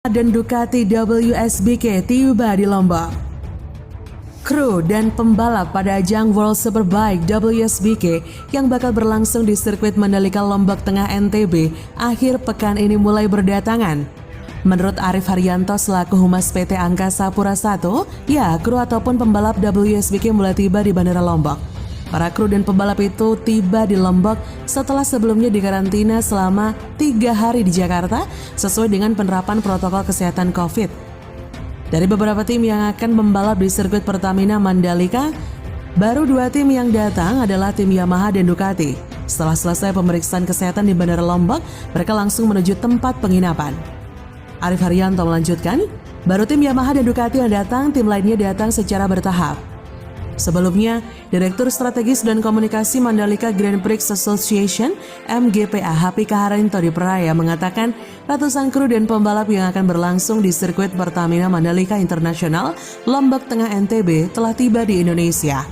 Dan Ducati WSBK tiba di Lombok. Kru dan pembalap pada ajang World Superbike WSBK yang bakal berlangsung di sirkuit Mandalika Lombok Tengah NTB akhir pekan ini mulai berdatangan. Menurut Arif Haryanto selaku Humas PT Angkasa Pura I, kru ataupun pembalap WSBK mulai tiba di Bandara Lombok. Para kru dan pembalap itu tiba di Lombok setelah sebelumnya dikarantina selama 3 hari di Jakarta sesuai dengan penerapan protokol kesehatan COVID. Dari beberapa tim yang akan membalap di sirkuit Pertamina Mandalika, baru 2 tim yang datang adalah tim Yamaha dan Ducati. Setelah selesai pemeriksaan kesehatan di Bandara Lombok, mereka langsung menuju tempat penginapan. Arif Haryanto melanjutkan, baru tim Yamaha dan Ducati yang datang, tim lainnya datang secara bertahap. Sebelumnya, Direktur Strategis dan Komunikasi Mandalika Grand Prix Association (MGPA) Hapika Harinto di Peraya mengatakan ratusan kru dan pembalap yang akan berlangsung di sirkuit Pertamina Mandalika Internasional Lombok Tengah NTB telah tiba di Indonesia.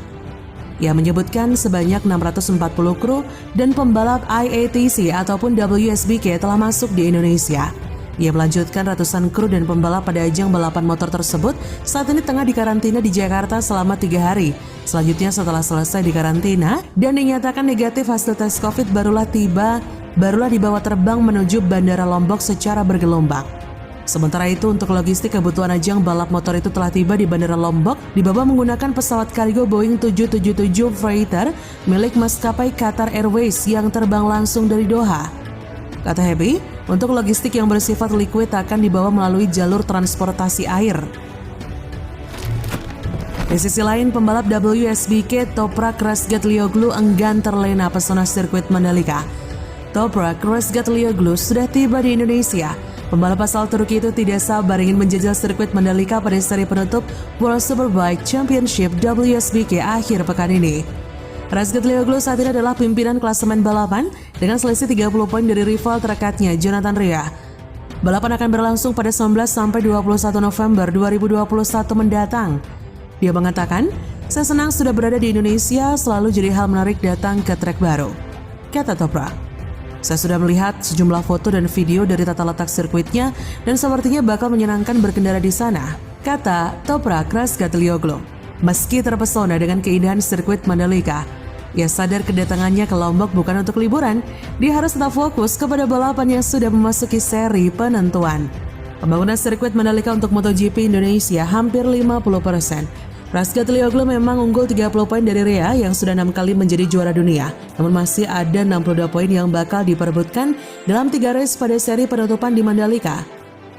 Ia menyebutkan sebanyak 640 kru dan pembalap IATC ataupun WSBK telah masuk di Indonesia. Ia melanjutkan ratusan kru dan pembalap pada ajang balapan motor tersebut saat ini tengah dikarantina di Jakarta selama 3 hari. Selanjutnya setelah selesai dikarantina dan dinyatakan negatif hasil tes COVID barulah dibawa terbang menuju Bandara Lombok secara bergelombang. Sementara itu untuk logistik kebutuhan ajang balap motor itu telah tiba di Bandara Lombok dibawa menggunakan pesawat kargo Boeing 777 Freighter milik maskapai Qatar Airways yang terbang langsung dari Doha. Kata Happy, untuk logistik yang bersifat liquid akan dibawa melalui jalur transportasi air. Di sisi lain, pembalap WSBK Toprak Razgatlioglu enggan terlena pesona sirkuit Mandalika. Toprak Razgatlioglu sudah tiba di Indonesia. Pembalap asal Turki itu tidak sabar ingin menjajal sirkuit Mandalika pada seri penutup World Superbike Championship WSBK akhir pekan ini. Razgatlioglu saat ini adalah pimpinan klasemen balapan dengan selisih 30 poin dari rival terdekatnya Jonathan Rea. Balapan akan berlangsung pada 19 sampai 21 November 2021 mendatang. Dia mengatakan, "Saya senang sudah berada di Indonesia, selalu jadi hal menarik datang ke trek baru." Kata Toprak, "Saya sudah melihat sejumlah foto dan video dari tata letak sirkuitnya dan sepertinya bakal menyenangkan berkendara di sana." Kata Toprak Razgatlioglu. Meski terpesona dengan keindahan sirkuit Mandalika, ia sadar kedatangannya ke Lombok bukan untuk liburan. Dia harus tetap fokus kepada balapan yang sudah memasuki seri penentuan. Pembangunan sirkuit Mandalika untuk MotoGP Indonesia hampir 50%. Razgatlioglu memang unggul 30 poin dari Rea yang sudah 6 kali menjadi juara dunia. Namun masih ada 62 poin yang bakal diperebutkan dalam 3 race pada seri penutupan di Mandalika.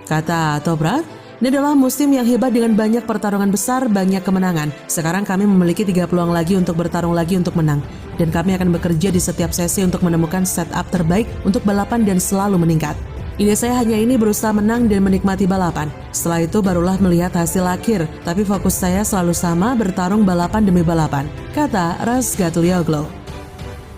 Kata Toprak, "Ini adalah musim yang hebat dengan banyak pertarungan besar, banyak kemenangan. Sekarang kami memiliki 3 peluang lagi untuk bertarung lagi untuk menang. Dan kami akan bekerja di setiap sesi untuk menemukan setup terbaik untuk balapan dan selalu meningkat. Ide saya hanya ini berusaha menang dan menikmati balapan. Setelah itu barulah melihat hasil akhir. Tapi fokus saya selalu sama, bertarung balapan demi balapan." Kata Razgatlioglu.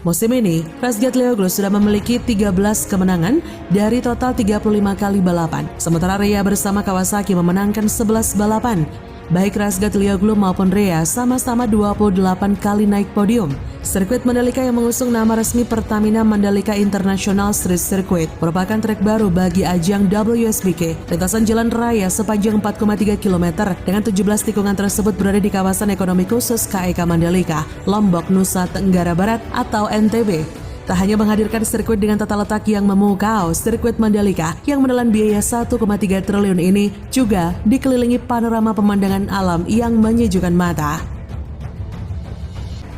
Musim ini, Razgatlioglu sudah memiliki 13 kemenangan dari total 35 kali balapan. Sementara Rea bersama Kawasaki memenangkan 11 balapan. Baik Razgatlioglu maupun Rea sama-sama 28 kali naik podium. Sirkuit Mandalika yang mengusung nama resmi Pertamina Mandalika International Street Circuit merupakan trek baru bagi ajang WSBK. Lintasan jalan raya sepanjang 4,3 km dengan 17 tikungan tersebut berada di kawasan ekonomi khusus KEK Mandalika, Lombok, Nusa Tenggara Barat atau NTB. Tak hanya menghadirkan sirkuit dengan tata letak yang memukau, sirkuit Mandalika yang menelan biaya 1,3 triliun ini juga dikelilingi panorama pemandangan alam yang menyejukkan mata.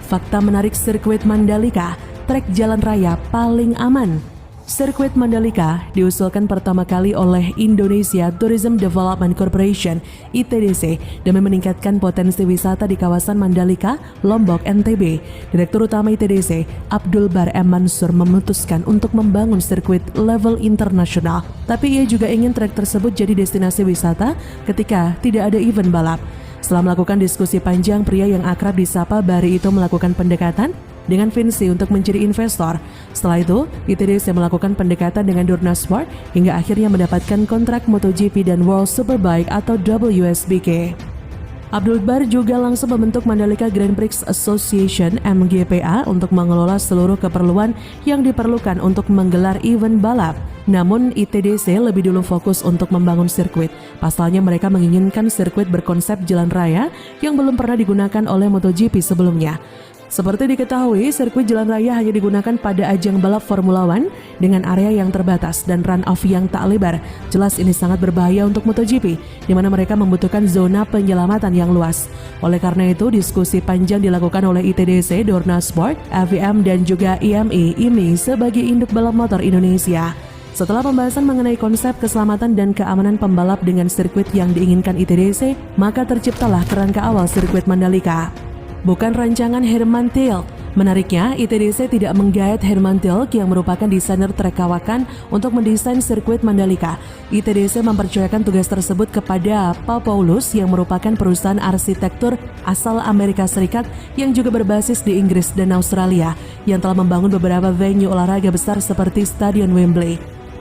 Fakta menarik sirkuit Mandalika, trek jalan raya paling aman. Sirkuit Mandalika diusulkan pertama kali oleh Indonesia Tourism Development Corporation (ITDC) demi meningkatkan potensi wisata di kawasan Mandalika, Lombok, NTB. Direktur Utama ITDC, Abdul Bar M. Mansur memutuskan untuk membangun sirkuit level internasional. Tapi ia juga ingin trek tersebut jadi destinasi wisata ketika tidak ada event balap. Setelah melakukan diskusi panjang, pria yang akrab disapa Bari itu melakukan pendekatan dengan Vinci untuk menjadi investor. Setelah itu, ITDC melakukan pendekatan dengan Dorna Sport hingga akhirnya mendapatkan kontrak MotoGP dan World Superbike atau WSBK. Abdul Bar juga langsung membentuk Mandalika Grand Prix Association (MGPA) untuk mengelola seluruh keperluan yang diperlukan untuk menggelar event balap. Namun ITDC lebih dulu fokus untuk membangun sirkuit. Pasalnya mereka menginginkan sirkuit berkonsep jalan raya yang belum pernah digunakan oleh MotoGP sebelumnya. Seperti diketahui, sirkuit jalan raya hanya digunakan pada ajang balap Formula One dengan area yang terbatas dan run-off yang tak lebar. Jelas ini sangat berbahaya untuk MotoGP, di mana mereka membutuhkan zona penyelamatan yang luas. Oleh karena itu, diskusi panjang dilakukan oleh ITDC, Dorna Sport, FIM, dan juga IMI sebagai induk balap motor Indonesia. Setelah pembahasan mengenai konsep keselamatan dan keamanan pembalap dengan sirkuit yang diinginkan ITDC, maka terciptalah kerangka awal sirkuit Mandalika. Bukan rancangan Herman Tilke. Menariknya, ITDC tidak menggait Herman Tilke yang merupakan desainer trek kawakan untuk mendesain sirkuit Mandalika. ITDC mempercayakan tugas tersebut kepada Paulus yang merupakan perusahaan arsitektur asal Amerika Serikat yang juga berbasis di Inggris dan Australia yang telah membangun beberapa venue olahraga besar seperti Stadion Wembley.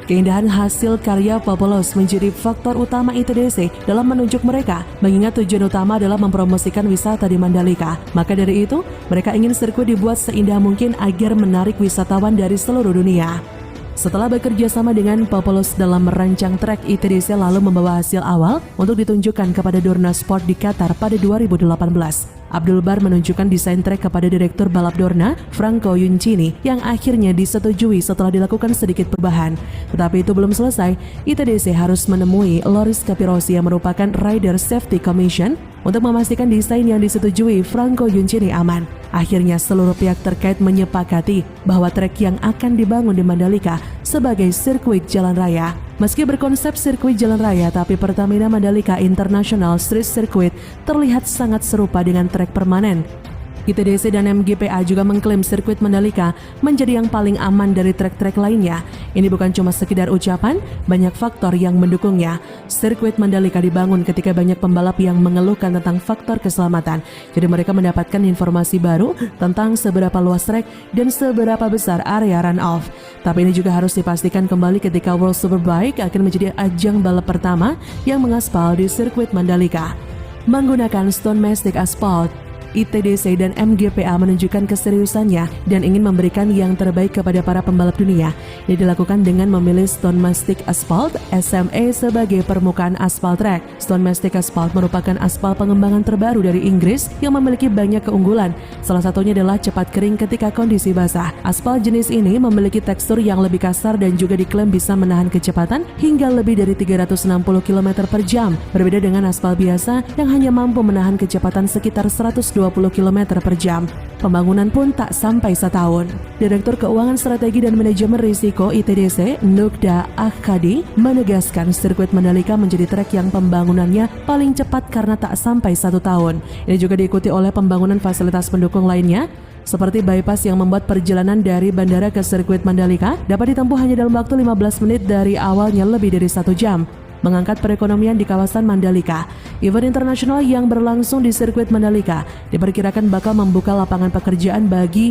Keindahan hasil karya Paulus menjadi faktor utama ITDC dalam menunjuk mereka, mengingat tujuan utama adalah mempromosikan wisata di Mandalika. Maka dari itu, mereka ingin sirkuit dibuat seindah mungkin agar menarik wisatawan dari seluruh dunia. Setelah bekerja sama dengan Paulus dalam merancang trek, ITDC lalu membawa hasil awal untuk ditunjukkan kepada Dorna Sport di Qatar pada 2018. Abdul Bar menunjukkan desain trek kepada Direktur Balap Dorna, Franco Yuncini, yang akhirnya disetujui setelah dilakukan sedikit perubahan. Tetapi itu belum selesai, ITDC harus menemui Loris Capirossi yang merupakan Rider Safety Commission untuk memastikan desain yang disetujui Franco Yuncini aman. Akhirnya seluruh pihak terkait menyepakati bahwa trek yang akan dibangun di Mandalika sebagai sirkuit jalan raya. Meski berkonsep sirkuit jalan raya, tapi Pertamina Mandalika International Street Circuit terlihat sangat serupa dengan trek permanen. ITDC dan MGPA juga mengklaim sirkuit Mandalika menjadi yang paling aman dari trek-trek lainnya. Ini bukan cuma sekedar ucapan, banyak faktor yang mendukungnya. Sirkuit Mandalika dibangun ketika banyak pembalap yang mengeluhkan tentang faktor keselamatan. Jadi mereka mendapatkan informasi baru tentang seberapa luas trek dan seberapa besar area run-off. Tapi ini juga harus dipastikan kembali ketika World Superbike akan menjadi ajang balap pertama yang mengaspal di sirkuit Mandalika. Menggunakan Stone Mastic Asphalt, ITDC dan MGPA menunjukkan keseriusannya dan ingin memberikan yang terbaik kepada para pembalap dunia. Ini dilakukan dengan memilih Stone Mastic Asphalt SMA sebagai permukaan aspal trek. Stone Mastic Asphalt merupakan aspal pengembangan terbaru dari Inggris yang memiliki banyak keunggulan. Salah satunya adalah cepat kering ketika kondisi basah. Aspal jenis ini memiliki tekstur yang lebih kasar dan juga diklaim bisa menahan kecepatan hingga lebih dari 360 km per jam. Berbeda dengan aspal biasa yang hanya mampu menahan kecepatan sekitar 120 km per jam. Pembangunan pun tak sampai setahun. Direktur Keuangan Strategi dan Manajemen Risiko ITDC, Nugda Akhadi, menegaskan sirkuit Mandalika menjadi trek yang pembangunannya paling cepat karena tak sampai 1 tahun. Ini juga diikuti oleh pembangunan fasilitas pendukung lainnya, seperti bypass yang membuat perjalanan dari bandara ke sirkuit Mandalika dapat ditempuh hanya dalam waktu 15 menit dari awalnya lebih dari 1 jam. Mengangkat perekonomian di kawasan Mandalika. Event internasional yang berlangsung di sirkuit Mandalika diperkirakan bakal membuka lapangan pekerjaan bagi